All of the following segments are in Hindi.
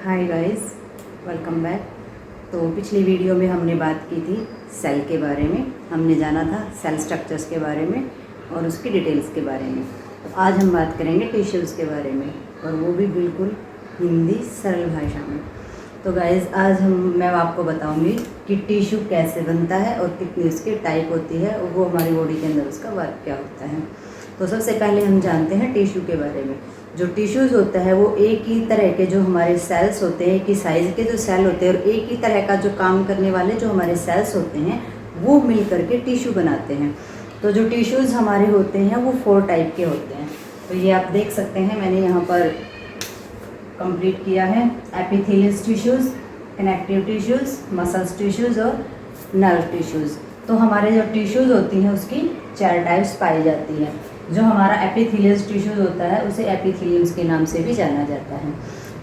Hi guys, welcome back. तो पिछली वीडियो में हमने बात की थी सेल के बारे में। हमने जाना था सेल स्ट्रक्चर्स के बारे में और उसकी डिटेल्स के बारे में। तो आज हम बात करेंगे टिश्यूज़ के बारे में, और वो भी बिल्कुल हिंदी सरल भाषा में। तो गाइस आज मैं आपको बताऊंगी कि टिश्यू कैसे बनता है और कितनी उसकी टाइप होती है और वो हमारी बॉडी के अंदर उसका वर्क क्या होता है। तो सबसे पहले हम जानते हैं टिश्यू के बारे में। जो टिश्यूज़ होता है वो एक ही तरह के जो हमारे सेल्स होते हैं, एक ही साइज़ के जो सेल होते हैं और एक ही तरह का जो काम करने वाले जो हमारे सेल्स होते हैं वो मिल करके टिश्यू बनाते हैं। तो जो टिश्यूज़ हमारे होते हैं वो 4 टाइप के होते हैं। तो ये आप देख सकते हैं, मैंने यहाँ पर कंप्लीट किया है। Epithelial tissues, connective tissues, muscles tissues और नर्व टिश्यूज़। तो हमारे जो टिश्यूज़ होती हैं उसकी 4 टाइप्स पाई जाती हैं। जो हमारा एपिथेलियस टिश्यूज़ होता है उसे एपिथेलियम्स के नाम से भी जाना जाता है।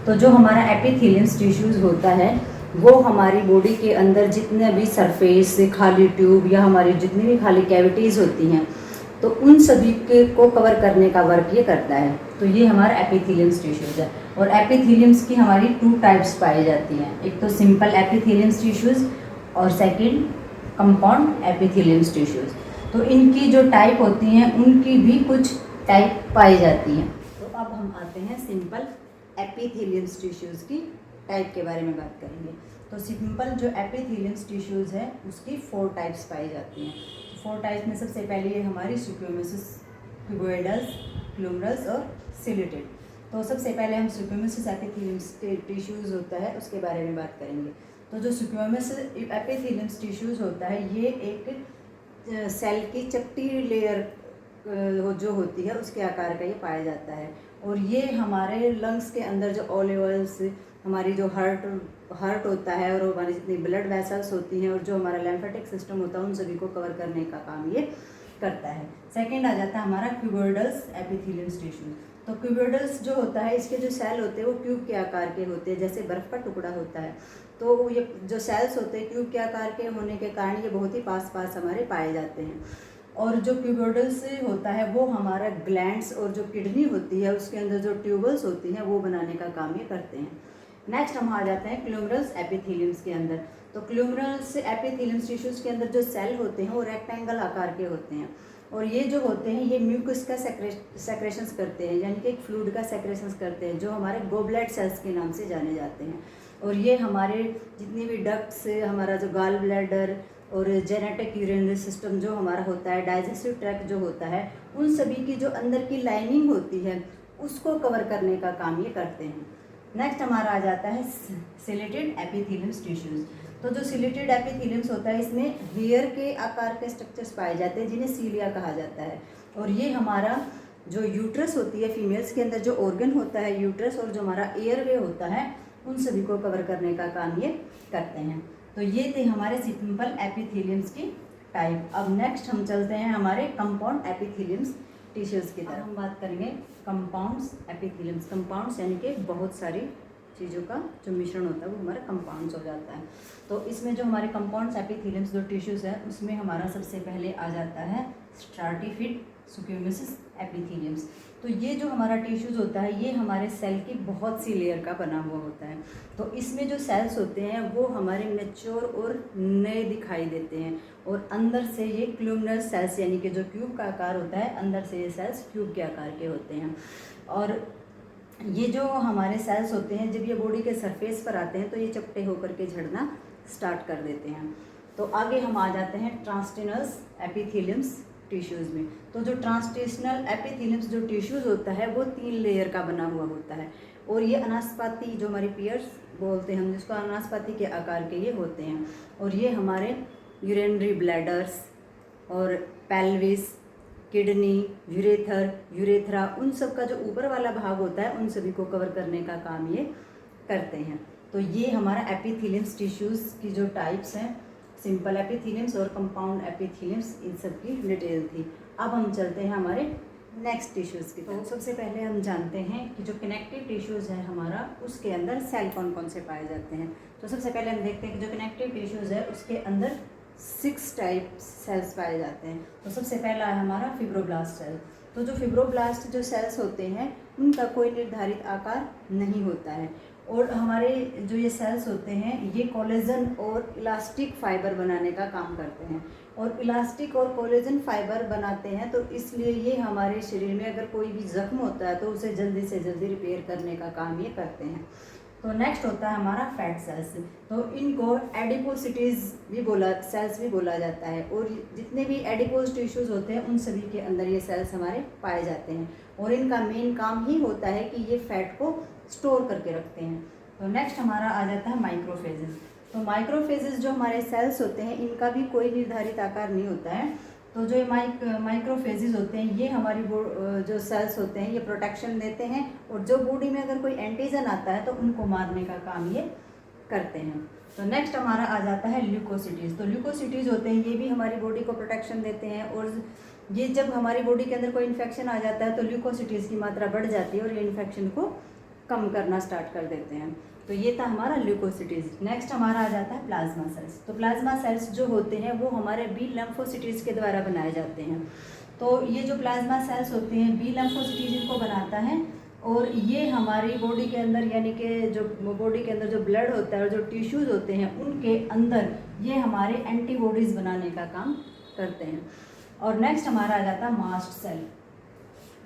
तो जो हमारा एपिथेलियस टिश्यूज़ होता है वो हमारी बॉडी के अंदर जितने भी सरफेस खाली ट्यूब या हमारी जितनी भी खाली कैविटीज़ होती हैं तो उन सभी के को कवर करने का वर्क ये करता है। तो ये हमारा एपिथेलियस टिश्यूज़ है। और एपिथेलियम्स की हमारी 2 टाइप्स पाई जाती हैं। एक तो सिंपल एपिथेलियस टिश्यूज़ और सेकंड कंपाउंड एपिथेलियस टिश्यूज़। तो इनकी जो टाइप होती हैं उनकी भी कुछ टाइप पाई जाती हैं। तो अब हम आते हैं सिंपल एपिथेलियस टिश्यूज़ की टाइप के बारे में बात करेंगे। तो सिंपल जो एपिथेलियस टिश्यूज़ है उसकी 4 टाइप्स पाई जाती हैं। 4 टाइप्स में सबसे पहले ये हमारी स्क्विमोसिस, क्यूबोइडल्स, ग्लोमेरुलस और सिलिटेड। तो सबसे पहले हम स्क्विमोसिस एपिथेलियस टिश्यूज़ होता है उसके बारे में बात करेंगे। तो जो स्क्विमोसिस एपिथेलियस टिश्यूज़ होता है ये एक सेल की चपटी लेयर जो होती है उसके आकार का ये पाया जाता है। और ये हमारे लंग्स के अंदर जो ओल्यूल्स, हमारी जो हार्ट होता है और हमारी जितनी ब्लड वेसल्स होती हैं और जो हमारा लिम्फेटिक सिस्टम होता है उन सभी को कवर करने का काम ये करता है। सेकंड आ जाता है हमारा क्यूबोइडल्स एपिथेलियस टिश्यू। तो क्यूबोइडल्स जो होता है इसके जो सेल होते हैं वो ट्यूब के आकार के होते हैं, जैसे बर्फ़ का टुकड़ा होता है। तो ये जो सेल्स होते हैं ट्यूब के आकार के होने के कारण ये बहुत ही पास पास हमारे पाए जाते हैं। और जो क्यूबोइडल्स होता है वो हमारा ग्लैंड्स और जो किडनी होती है उसके अंदर जो ट्यूबल्स होती हैं वो बनाने का काम ये करते हैं। नेक्स्ट हम आ जाते हैं क्लूमरल्स एपिथेलियम्स के अंदर। तो क्लूमरल्स एपिथेलियम्स टिश्यूज़ के अंदर जो सेल होते हैं वो रेक्टेंगल आकार के होते हैं। और ये जो होते हैं ये म्यूकस का सेक्रेशंस करते हैं, यानी कि एक फ्लूइड का सेक्रेशंस करते हैं जो हमारे गोबलेट सेल्स के नाम से जाने जाते हैं। और ये हमारे जितनी भी डक्ट्स, हमारा जो गाल ब्लैडर और जेनेटिक यूरिनरी सिस्टम जो हमारा होता है, डाइजेस्टिव ट्रैक्ट जो होता है, उन सभी की जो अंदर की लाइनिंग होती है उसको कवर करने का काम ये करते हैं। नेक्स्ट हमारा आ जाता है सिलेटेड एपिथेलियस टिश्यूज़। तो जो सिलेटेड एपिथेलियम्स होता है इसमें हेयर के आकार के स्ट्रक्चर्स पाए जाते हैं जिन्हें सीलिया कहा जाता है। और ये हमारा जो यूट्रस होती है, फीमेल्स के अंदर जो ऑर्गन होता है यूट्रस और जो हमारा एयरवे होता है उन सभी को कवर करने का काम ये करते हैं। तो ये थे हमारे सिंपल एपिथेलियम्स की टाइप। अब नेक्स्ट हम चलते हैं हमारे कंपाउंड एपिथेलियम्स टिश्यूज़ की तरफ। हम बात करेंगे कंपाउंड्स एपिथेलियम्स। कंपाउंड्स यानी कि बहुत सारी चीज़ों का जो मिश्रण होता है वो हमारा कंपाउंड्स हो जाता है। तो इसमें जो हमारे कंपाउंड्स एपिथेलियम्स जो टिश्यूज़ है उसमें हमारा सबसे पहले आ जाता है स्ट्राटिफिड स्क्विमोसिस एपिथेलियम्स। तो ये जो हमारा टिश्यूज़ होता है ये हमारे सेल की बहुत सी लेयर का बना हुआ होता है। तो इसमें जो सेल्स होते हैं वो हमारे मैच्योर और नए दिखाई देते हैं। और अंदर से ये क्लूमनर सेल्स यानी कि जो ट्यूब का आकार होता है, अंदर से ये सेल्स ट्यूब के आकार के होते हैं। और ये जो हमारे सेल्स होते हैं जब ये बॉडी के सरफेस पर आते हैं तो ये चपटे होकर के झड़ना स्टार्ट कर देते हैं। तो आगे हम आ जाते हैं ट्रांसटिनस एपिथेलियम्स टिश्यूज़ में। तो जो ट्रांसटिशनल एपिथेलियम्स जो टिश्यूज़ होता है वो 3 लेयर का बना हुआ होता है। और ये अनासपाती जो हमारी पियर्स बोलते हैं हम, जिसको अनासपाती के आकार के ये होते हैं। और ये हमारे यूरिनरी ब्लैडर्स और पेल्विस, किडनी, यूरेथ्रा उन सब का जो ऊपर वाला भाग होता है उन सभी को कवर करने का काम ये करते हैं। तो ये हमारा एपिथेलियम्स टिश्यूज़ की जो टाइप्स हैं, सिंपल एपिथेलियम्स और कंपाउंड एपिथेलियम्स, इन सब की डिटेल थी। अब हम चलते हैं हमारे नेक्स्ट टिश्यूज़ की। तो सबसे पहले हम जानते हैं कि जो कनेक्टिव टिश्यूज़ है हमारा उसके अंदर सेल कौन कौन से पाए जाते हैं। तो सबसे पहले हम देखते हैं कि जो कनेक्टिव टिश्यूज़ है उसके अंदर 6 टाइप सेल्स पाए जाते हैं। तो सबसे पहला है हमारा फिब्रोब्लास्ट सेल। तो जो फिब्रोब्लास्ट जो सेल्स होते हैं उनका कोई निर्धारित आकार नहीं होता है और हमारे जो ये सेल्स होते हैं ये कोलेजन और इलास्टिक फाइबर बनाने का काम करते हैं, और इलास्टिक और कोलेजन फाइबर बनाते हैं तो इसलिए ये हमारे शरीर में अगर कोई भी ज़ख्म होता है तो उसे जल्दी से जल्दी रिपेयर करने का काम ये करते हैं। तो नेक्स्ट होता है हमारा फैट सेल्स। तो इनको एडिपोसिटीज़ भी सेल्स भी बोला जाता है, और जितने भी एडिपोज टिश्यूज़ होते हैं उन सभी के अंदर ये सेल्स हमारे पाए जाते हैं, और इनका मेन काम ही होता है कि ये फैट को स्टोर करके रखते हैं। तो नेक्स्ट हमारा आ जाता है माइक्रोफेजेस। तो माइक्रोफेजेस जो हमारे सेल्स होते हैं इनका भी कोई निर्धारित आकार नहीं होता है। तो जो माइक्रोफेजेस होते हैं ये हमारी जो सेल्स होते हैं ये प्रोटेक्शन देते हैं, और जो बॉडी में अगर कोई एंटीजन आता है तो उनको मारने का काम ये करते हैं। तो नेक्स्ट हमारा आ जाता है ल्यूकोसिटीज़। तो ल्यूकोसिटीज़ होते हैं ये भी हमारी बॉडी को प्रोटेक्शन देते हैं, और ये जब हमारी बॉडी के अंदर कोई इन्फेक्शन आ जाता है तो ल्यूकोसिटीज़ की मात्रा बढ़ जाती है और ये इन्फेक्शन को कम करना स्टार्ट कर देते हैं। तो ये था हमारा ल्यूकोसिटीज़। नेक्स्ट हमारा आ जाता है प्लाज्मा सेल्स। तो प्लाज्मा सेल्स जो होते हैं वो हमारे बी लिम्फोसिटीज़ के द्वारा बनाए जाते हैं। तो ये जो प्लाज्मा सेल्स होते हैं बी लिम्फोसिटीज़ इनको बनाता है, और ये हमारी बॉडी के अंदर यानी कि जो बॉडी के अंदर जो ब्लड होता है और जो टिश्यूज़ होते हैं उनके अंदर ये हमारे एंटीबॉडीज़ बनाने का काम करते हैं। और नेक्स्ट हमारा आ जाता है मास्ट सेल।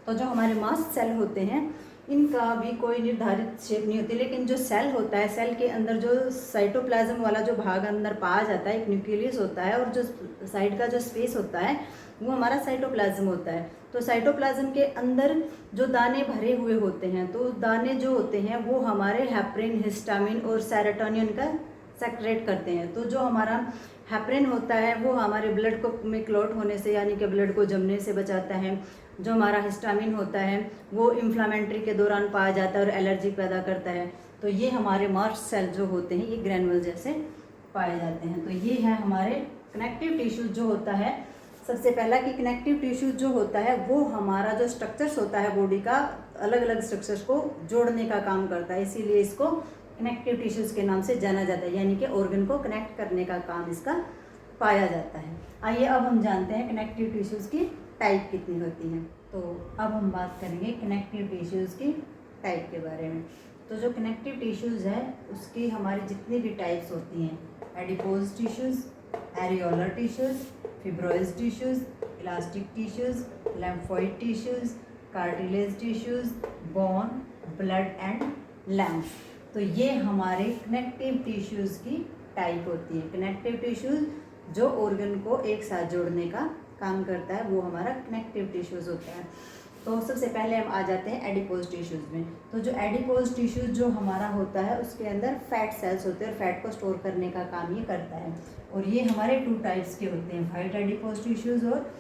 तो जो हमारे मास्ट सेल होते हैं इनका भी कोई निर्धारित शेप नहीं होती, लेकिन जो सेल होता है सेल के अंदर जो साइटोप्लाज्म वाला जो भाग अंदर पाया जाता है, एक न्यूक्लियस होता है, और जो साइड का जो स्पेस होता है वो हमारा साइटोप्लाज्म होता है। तो साइटोप्लाज्म के अंदर जो दाने भरे हुए होते हैं, तो दाने जो होते हैं वो हमारे हेपरिन, हिस्टामिन और सेरोटोनिन का सेक्रेट करते हैं। तो जो हमारा हेपरिन होता है वो हमारे ब्लड को में क्लॉट होने से यानी कि ब्लड को जमने से बचाता है। जो हमारा हिस्टामिन होता है वो इन्फ्लामेटरी के दौरान पाया जाता है और एलर्जी पैदा करता है। तो ये हमारे मास्ट सेल जो होते हैं ये ग्रैनुअल जैसे पाए जाते हैं। तो ये है हमारे कनेक्टिव टिश्यूज जो होता है। सबसे पहला कि कनेक्टिव टिश्यूज जो होता है वो हमारा जो स्ट्रक्चर्स होता है बॉडी का, अलग अलग स्ट्रक्चर्स को जोड़ने का काम करता है, इसीलिए इसको कनेक्टिव टिश्यूज़ के नाम से जाना जाता है, यानी कि ऑर्गन को कनेक्ट करने का काम इसका पाया जाता है। आइए अब हम जानते हैं कनेक्टिव टिश्यूज़ की टाइप कितनी होती हैं। तो अब हम बात करेंगे कनेक्टिव टिश्यूज़ की टाइप के बारे में। तो जो कनेक्टिव टिश्यूज़ है उसकी हमारी जितनी भी टाइप्स होती हैं, adipose tissues, areolar tissues, fibrous tissues, elastic tissues, lymphoid tissues, cartilage tissues, bone, blood and lymph. तो ये हमारे कनेक्टिव टिश्यूज़ की टाइप होती है। कनेक्टिव टिश्यूज़ जो ऑर्गन को एक साथ जोड़ने का काम करता है वो हमारा कनेक्टिव टिश्यूज़ होता है। तो सबसे पहले हम आ जाते हैं एडिपोज टिश्यूज़ में। तो जो एडिपोज टिश्यूज़ जो हमारा होता है उसके अंदर फैट सेल्स होते हैं और फैट को स्टोर करने का काम ये करता है। और ये हमारे 2 टाइप्स के होते हैं, वाइट एडिपोज टिश्यूज़ और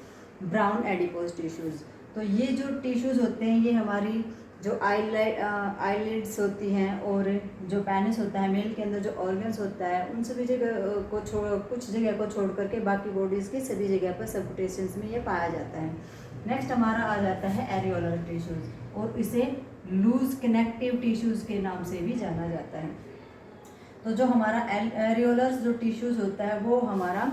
ब्राउन एडिपोज टिश्यूज़। तो ये जो टिश्यूज़ होते हैं ये हमारी जो आईलिड्स होती हैं और जो पेनिस होता है, मेल के अंदर जो ऑर्गन्स होता है उन सभी जगह को कुछ जगह को छोड़ करके बाकी बॉडीज़ की सभी जगह पर सबक्यूटेशंस में ये पाया जाता है। नेक्स्ट हमारा आ जाता है एरियोलर टिश्यूज़, और इसे लूज कनेक्टिव टिश्यूज़ के नाम से भी जाना जाता है। तो जो हमारा एरियोलर जो टिश्यूज़ होता है वो हमारा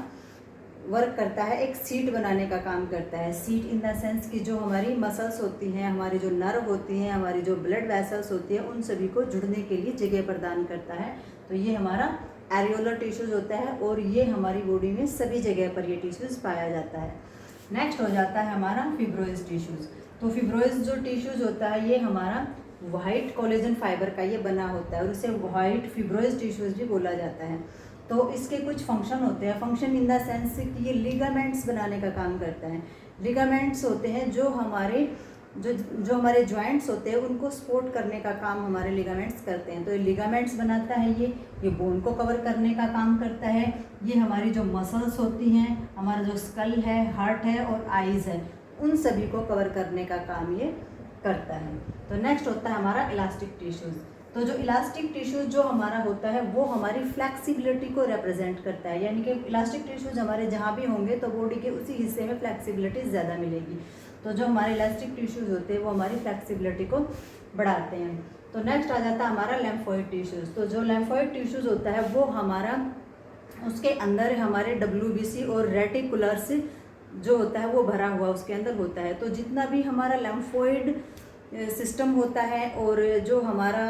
वर्क करता है, एक सीट बनाने का काम करता है। सीट इन द सेंस कि जो हमारी मसल्स होती हैं, हमारी जो नर्व होती हैं, हमारी जो ब्लड वेसल्स होती हैं, उन सभी को जुड़ने के लिए जगह प्रदान करता है। तो ये हमारा एरियोलर टिश्यूज़ होता है, और ये हमारी बॉडी में सभी जगह पर ये टिश्यूज़ पाया जाता है। नेक्स्ट हो जाता है हमारा फिब्रोइज टिश्यूज़। तो फिब्रोइज जो टिश्यूज़ होता है ये हमारा वाइट कोलेजन फाइबर का ये बना होता है, और इसे वाइट फिब्रोइज टिश्यूज़ भी बोला जाता है। तो इसके कुछ फंक्शन होते हैं, फंक्शन इन द सेंस कि ये लिगामेंट्स बनाने का काम करता है। लिगामेंट्स होते हैं जो हमारे जॉइंट्स होते हैं उनको सपोर्ट करने का काम हमारे लिगामेंट्स करते हैं। तो ये लिगामेंट्स बनाता है, ये बोन को कवर करने का काम करता है। ये हमारी जो मसल्स होती हैं, हमारा जो स्कल है, हार्ट है और आईज़ है, उन सभी को कवर करने का काम ये करता है। तो नेक्स्ट होता है हमारा इलास्टिक टिश्यूज़। तो जो इलास्टिक टिश्यूज़ जो हमारा होता है वो हमारी फ्लेक्सिबिलिटी को रिप्रेजेंट करता है, यानी कि इलास्टिक टिश्यूज़ हमारे जहाँ भी होंगे तो बॉडी के उसी हिस्से में फ्लेक्सिबिलिटी ज़्यादा मिलेगी। तो जो हमारे इलास्टिक टिश्यूज़ होते हैं वो हमारी फ्लेक्सिबिलिटी को बढ़ाते हैं। तो नेक्स्ट आ जाता है हमारा लिम्फोइड टिश्यूज़। तो जो लिम्फोइड टिश्यूज़ होता है वो हमारा, उसके अंदर हमारे WBC और रेटिकुलर्स जो होता है वो भरा हुआ उसके अंदर होता है। तो जितना भी हमारा लिम्फोइड सिस्टम होता है और जो हमारा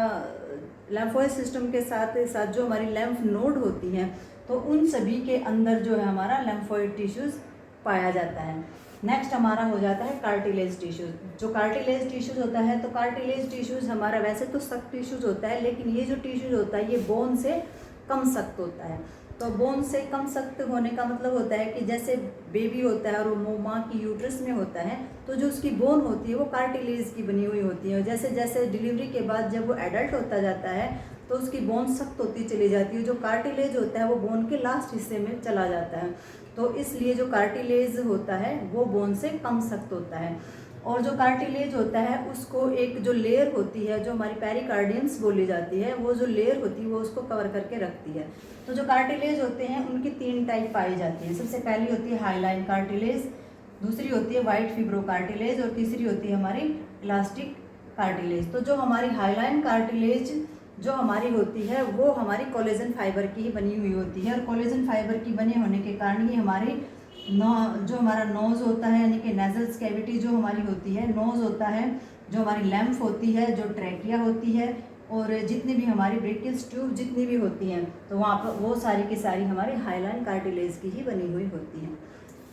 लिम्फोइड सिस्टम के साथ साथ जो हमारी लिम्फ नोड होती हैं, तो उन सभी के अंदर जो है हमारा लिम्फोइड टिश्यूज़ पाया जाता है। नेक्स्ट हमारा हो जाता है कार्टिलेज टिश्यूज़। जो कार्टिलेज टिश्यूज़ होता है, तो कार्टिलेज टिश्यूज़ हमारा वैसे तो सख्त टिश्यूज़ होता है, लेकिन ये जो टिश्यूज़ होता है ये बोन से कम सख्त होता है। तो बोन से कम सख्त होने का मतलब होता है कि जैसे बेबी होता है और वो माँ की यूट्रस में होता है, तो जो उसकी बोन होती है वो कार्टिलेज की बनी हुई होती है। जैसे जैसे डिलीवरी के बाद जब वो एडल्ट होता जाता है तो उसकी बोन सख्त होती चली जाती है। जो कार्टिलेज होता है वो बोन के लास्ट हिस्से में चला जाता है, तो इसलिए जो कार्टिलेज होता है वो बोन से कम सख्त होता है। और जो कार्टिलेज होता है उसको एक जो लेयर होती है, जो हमारी पेरिकार्डियम्स बोली जाती है, वो जो लेयर होती है वो उसको कवर करके रखती है। तो जो कार्टिलेज होते हैं उनकी 3 टाइप पाई जाती है। सबसे पहली होती है हाईलाइन कार्टिलेज, दूसरी होती है वाइट फिब्रो कार्टिलेज और तीसरी होती है हमारी इलास्टिक कार्टिलेज। तो जो हमारी हाईलाइन कार्टिलेज जो हमारी होती है वो हमारी कोलेजन फाइबर की ही बनी हुई होती है, और कोलेजन फाइबर की बने होने के कारण ही हमारी जो हमारा नोज़ होता है, यानी कि नेजल्स कैविटी जो हमारी होती है, नोज़ होता है, जो हमारी लैम्फ होती है, जो ट्रैकिया होती है, और जितनी भी हमारी ब्रेकियस ट्यूब जितनी भी होती हैं, तो वहाँ पर वो सारी की सारी हमारी हाईलाइन कार्टिलेज की ही बनी हुई होती हैं।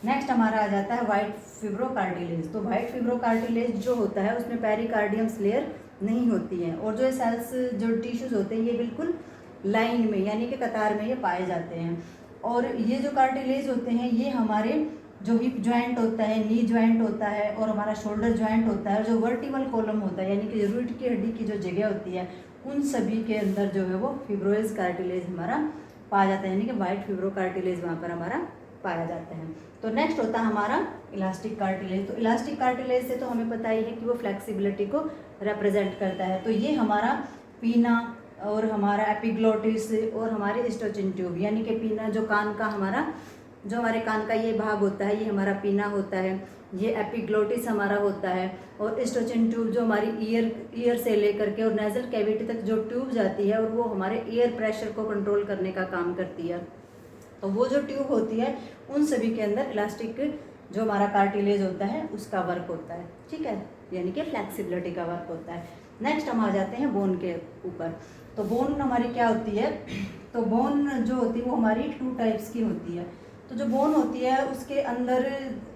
नेक्स्ट हमारा आ जाता है वाइट फिब्रो कार्टिलेज। तो वाइट फिब्रो कार्टिलेज जो होता है उसमें पेरिकार्डियम्स लेयर नहीं होती हैं, और जो सेल्स जो टिश्यूज़ होते हैं ये बिल्कुल लाइन में यानी कि कतार में ये पाए जाते हैं। और ये जो कार्टिलेज होते हैं ये हमारे जो हिप जॉइंट होता है, नी जॉइंट होता है, और हमारा शोल्डर जॉइंट होता है, और जो वर्टिबल कॉलम होता है यानी कि रीढ़ की हड्डी की जो जगह होती है, उन सभी के अंदर जो है वो फिब्रोइज कार्टिलेज हमारा पाया जाता है, यानी कि वाइट फिब्रो कार्टिलेज वहाँ पर हमारा पाया जाता है। तो नेक्स्ट होता है हमारा इलास्टिक कार्टिलेज। तो इलास्टिक कार्टिलेज से तो हमें पता ही है कि वो फ्लेक्सिबिलिटी को रिप्रेजेंट करता है। तो ये हमारा पीना और हमारा एपिग्लोटिस और हमारे स्टोचिन ट्यूब, यानी कि पीना जो कान का हमारा जो हमारे कान का ये भाग होता है ये हमारा पीना होता है, ये एपिग्लोटिस हमारा होता है, और स्टोचिन ट्यूब जो हमारी ईयर से लेकर के और नेजल कैविटी तक जो ट्यूब जाती है और वो हमारे एयर प्रेशर को कंट्रोल करने का काम करती है। तो वो जो ट्यूब होती है उन सभी के अंदर इलास्टिक जो हमारा कार्टिलेज होता है उसका वर्क होता है, ठीक है, यानी कि फ्लेक्सिबिलिटी का वर्क होता है। नेक्स्ट हम आ जाते हैं बोन के ऊपर। तो बोन हमारी क्या होती है, तो बोन जो होती है वो हमारी 2 टाइप्स की होती है। तो जो बोन होती है उसके अंदर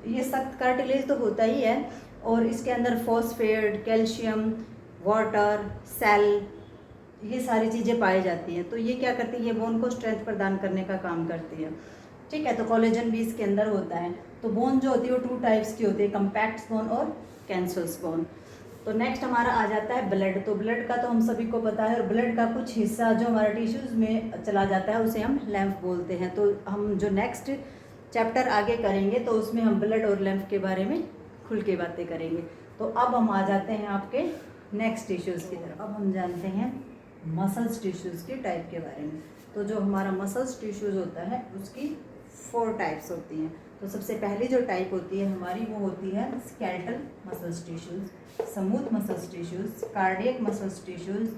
ये सख्त कार्टिलेज तो होता ही है, और इसके अंदर फॉस्फेट, कैल्शियम, वाटर, सेल, ये सारी चीज़ें पाई जाती हैं। तो ये क्या करती है, ये बोन को स्ट्रेंथ प्रदान करने का काम करती है, ठीक है। तो कोलेजन भी इसके अंदर होता है। तो बोन जो होती है वो 2 टाइप्स की होती है, कम्पैक्ट बोन और कैंसरस बोन। तो नेक्स्ट हमारा आ जाता है ब्लड। तो ब्लड का तो हम सभी को पता है, और ब्लड का कुछ हिस्सा जो हमारे टिश्यूज़ में चला जाता है उसे हम लैम्फ बोलते हैं। तो हम जो नेक्स्ट चैप्टर आगे करेंगे तो उसमें हम ब्लड और लैम्फ के बारे में खुल के बातें करेंगे। तो अब हम आ जाते हैं आपके नेक्स्ट टिश्यूज़ की तरफ। अब हम जानते हैं मसल्स टिश्यूज़ के टाइप के बारे में। तो जो हमारा मसल्स टिश्यूज़ होता है उसकी 4 टाइप्स होती हैं। तो सबसे पहली जो टाइप होती है हमारी वो होती है skeletal muscles tissues, smooth muscles tissues, cardiac muscles tissues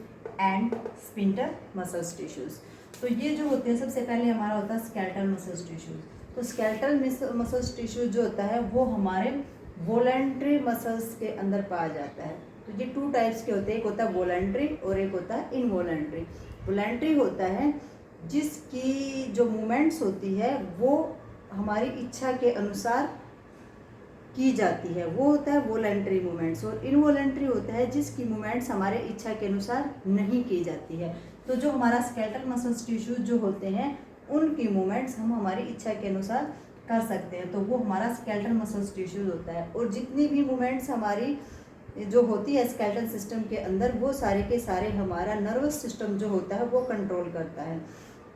and sphincter muscles tissues. तो ये जो होते हैं सबसे पहले हमारा होता है स्केलेटल मसल्स टिश्यूज़। तो स्केलेटल मसल्स टिश्यूज़ जो होता है वो हमारे वॉलंटरी मसल्स के अंदर पाया जाता है। तो ये 2 टाइप्स के होते हैं, एक होता है वॉलंटरी और एक होता है इनवॉलंटरी। वॉलंटरी होता है जिसकी जो मूवमेंट्स होती है वो हमारी इच्छा के अनुसार की जाती है, वो होता है वॉलंटरी मूवमेंट्स। और इनवॉलंटरी होता है जिसकी मूवमेंट्स हमारे इच्छा के अनुसार नहीं की जाती है। तो जो हमारा स्केलेटल मसल्स टिश्यूज जो होते हैं उनकी मूवमेंट्स हम हमारी इच्छा के अनुसार कर सकते हैं, तो वो हमारा स्केलेटल मसल्स टिश्यूज होता है। और जितनी भी मूवमेंट्स हमारी जो होती है स्केलेटल सिस्टम के अंदर वो सारे के सारे हमारा नर्वस सिस्टम जो होता है वो कंट्रोल करता है।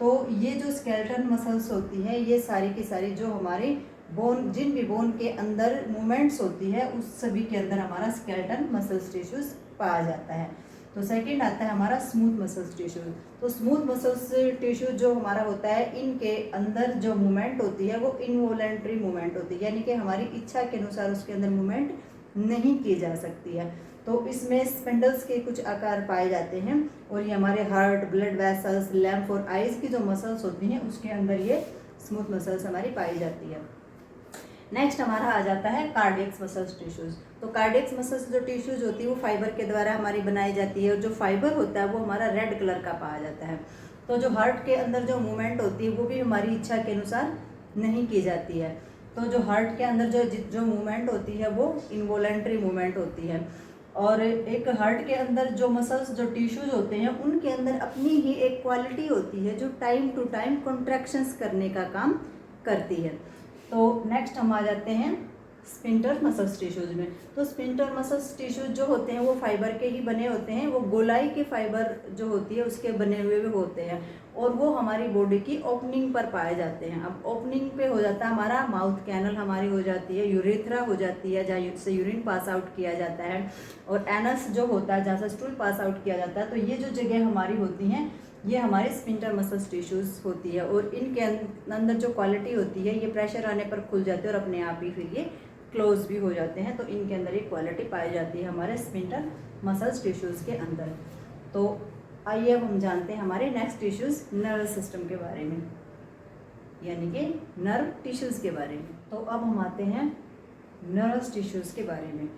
तो ये जो स्केलेटल मसल्स होती है ये सारी की सारी जो हमारी बोन, जिन भी बोन के अंदर मूवमेंट्स होती है उस सभी के अंदर हमारा स्केलेटल मसल्स टिश्यूज पाया जाता है। तो सेकंड आता है हमारा स्मूथ मसल्स टिश्यूज। तो स्मूथ मसल्स टिश्यू जो हमारा होता है इनके अंदर जो मूवमेंट होती है वो इनवॉलंटरी मूवमेंट होती है, यानी कि हमारी इच्छा के अनुसार उसके अंदर मूवमेंट नहीं की जा सकती है। तो इसमें स्पिंडल्स के कुछ आकार पाए जाते हैं, और ये हमारे हार्ट, ब्लड वेसल्स, लैम्फ और आइज़ की जो मसल्स होती हैं उसके अंदर ये स्मूथ मसल्स हमारी पाई जाती है। नेक्स्ट हमारा आ जाता है कार्डियक मसल्स टिश्यूज़। तो कार्डियक मसल्स जो टिश्यूज़ होती है वो फाइबर के द्वारा हमारी बनाई जाती है, और जो फाइबर होता है वो हमारा रेड कलर का पाया जाता है। तो जो हार्ट के अंदर जो मूवमेंट होती है वो भी हमारी इच्छा के अनुसार नहीं की जाती है। तो जो हार्ट के अंदर जो मूवमेंट होती है वो इनवॉलेंट्री मूवमेंट होती है। और एक हार्ट के अंदर जो मसल्स जो टिश्यूज़ होते हैं उनके अंदर अपनी ही एक क्वालिटी होती है जो टाइम टू टाइम कॉन्ट्रैक्शंस करने का काम करती है। तो नेक्स्ट हम आ जाते हैं स्पिंटर मसल्स टिश्यूज में। तो स्पिंटर मसल्स टिश्यूज जो होते हैं वो फाइबर के ही बने होते हैं, वो गोलाई के फाइबर जो होती है उसके बने हुए भी होते हैं, और वो हमारी बॉडी की ओपनिंग पर पाए जाते हैं। अब ओपनिंग पे हो जाता है हमारा माउथ कैनल, हमारी हो जाती है यूरेथ्रा हो जाती है जहाँ से यूरिन पास आउट किया जाता है, और एनस जो होता है जहाँ से स्टूल पास आउट किया जाता है। तो ये जो जगह हमारी होती हैं ये हमारे स्पिंटर मसल्स टिश्यूज होती है, और इनके अंदर जो क्वालिटी होती है ये प्रेशर आने पर खुल जाते हैं और अपने आप ही फिर ये क्लोज भी हो जाते हैं। तो इनके अंदर एक क्वालिटी पाई जाती है हमारे स्पिंटर मसल्स टिश्यूज़ के अंदर। तो आइए अब हम जानते हैं हमारे नेक्स्ट टिश्यूज़ नर्वस सिस्टम के बारे में, यानी कि नर्व टिश्यूज़ के बारे में। तो अब हम आते हैं नर्वस टिश्यूज़ के बारे में।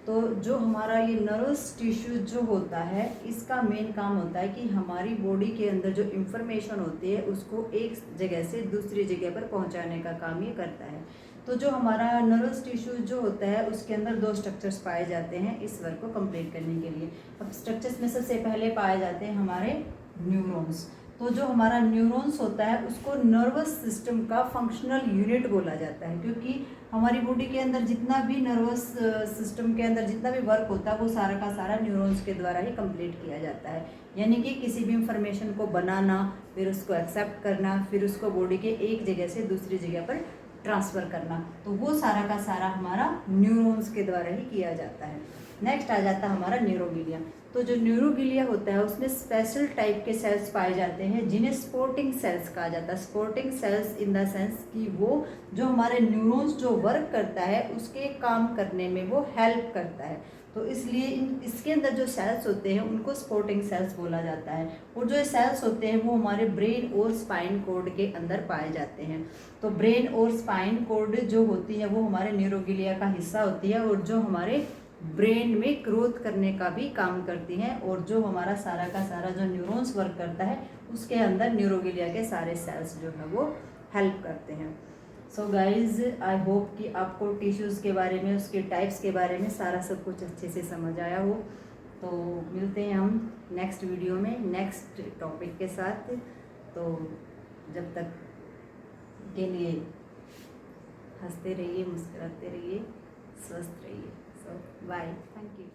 तो जो हमारा ये नर्वस टिश्यू जो होता है इसका मेन काम होता है कि हमारी बॉडी के अंदर जो इंफॉर्मेशन होती है उसको एक जगह से दूसरी जगह पर पहुंचाने का काम ये करता है। तो जो हमारा नर्वस टिश्यू जो होता है उसके अंदर दो स्ट्रक्चर्स पाए जाते हैं इस वर्क को कंप्लीट करने के लिए। अब स्ट्रक्चर्स में सबसे पहले पाए जाते हैं हमारे न्यूरॉन्स। तो जो हमारा न्यूरॉन्स होता है उसको नर्वस सिस्टम का फंक्शनल यूनिट बोला जाता है, क्योंकि हमारी बॉडी के अंदर जितना भी नर्वस सिस्टम के अंदर जितना भी वर्क होता है वो सारा का सारा न्यूरॉन्स के द्वारा ही कंप्लीट किया जाता है। यानी कि किसी भी इंफॉर्मेशन को बनाना, फिर उसको एक्सेप्ट करना, फिर उसको बॉडी के एक जगह से दूसरी जगह पर ट्रांसफ़र करना, तो वो सारा का सारा हमारा न्यूरॉन्स के द्वारा ही किया जाता है। नेक्स्ट आ जाता है हमारा न्यूरोगिलिया। तो जो न्यूरोगिलिया होता है उसमें स्पेशल टाइप के सेल्स पाए जाते हैं जिन्हें स्पोर्टिंग सेल्स कहा जाता है। Sporting cells in the sense कि वो जो हमारे न्यूरॉन्स जो वर्क करता है उसके काम करने में वो हेल्प करता है। तो इसलिए इसके अंदर जो सेल्स होते हैं उनको स्पोर्टिंग सेल्स बोला जाता है, और जो सेल्स होते हैं वो हमारे ब्रेन और स्पाइन कोड के अंदर पाए जाते हैं। तो ब्रेन और स्पाइन कोड जो होती है वो हमारे न्यूरोगिलिया का हिस्सा होती है, और जो हमारे ब्रेन में ग्रोथ करने का भी काम करती हैं, और जो हमारा सारा का सारा जो न्यूरॉन्स वर्क करता है उसके अंदर न्यूरोगिलिया के सारे सेल्स जो है वो हेल्प करते हैं। सो गाइज आई होप कि आपको टिश्यूज़ के बारे में, उसके टाइप्स के बारे में सारा सब कुछ अच्छे से समझ आया हो। तो मिलते हैं हम नेक्स्ट वीडियो में नेक्स्ट टॉपिक के साथ। तो जब तक के लिए हंसते रहिए, मुस्कुराते रहिए, स्वस्थ रहिए। सो बाय, थैंक यू।